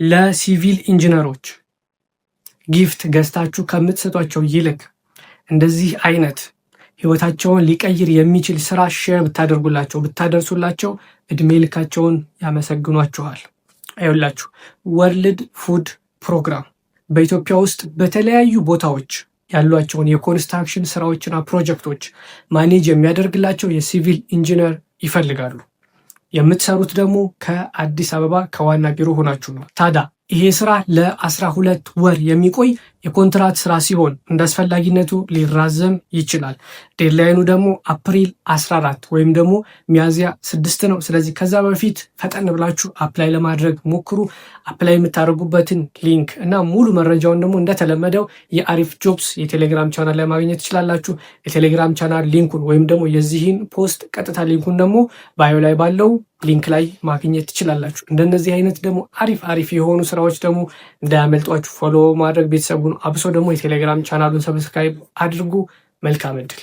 ለሲቪል ኢንጂነሮች ጊፍት ገዝታችሁ ከምትሰጧቸው ይልቅ እንደዚህ አይነት ህይወታቸውን ሊቀይር የሚችል ስራ ሼር ብታደርጉላቸው ብታደርሱላቸው እድሜ ልካቸውን ያመሰግኗችኋል። አይውላችሁ ወርልድ ፉድ ፕሮግራም በኢትዮጵያ ውስጥ በተለያዩ ቦታዎች ያሏቸውን የኮንስትራክሽን ስራዎችና ፕሮጀክቶች ማኔጅ የሚያደርግላቸው የሲቪል ኢንጂነር ይፈልጋሉ። የምትሰሩት ደግሞ ከአዲስ አበባ ከዋና ቢሮ ሆናችሁ ነው። ታዲያ ይሄ ስራ ለ12 ወር የሚቆይ የኮንትራት ስራ ሲሆን እንደ አስፈላጊነቱ ሊራዘም ይችላል። ዴድላይኑ ደግሞ አፕሪል 14 ወይም ደግሞ ሚያዝያ 6 ነው። ስለዚህ ከዛ በፊት ፈጠን ብላችሁ አፕላይ ለማድረግ ሞክሩ። አፕላይ የምታደርጉበትን ሊንክ እና ሙሉ መረጃውን ደግሞ እንደተለመደው የአሪፍ ጆብስ የቴሌግራም ቻናል ላይ ማግኘት ትችላላችሁ። የቴሌግራም ቻናል ሊንኩን ወይም ደግሞ የዚህን ፖስት ቀጥታ ሊንኩን ደግሞ ባዮ ላይ ባለው ሊንክ ላይ ማግኘት ትችላላችሁ። እንደነዚህ አይነት ደግሞ አሪፍ የሆኑ ስራዎች ደግሞ እንዳያመልጧችሁ ፎሎ ማድረግ ቤተሰቡን አብሶ ደግሞ የቴሌግራም ቻናሉን ሰብስክራይብ አድርጉ። መልካም እድል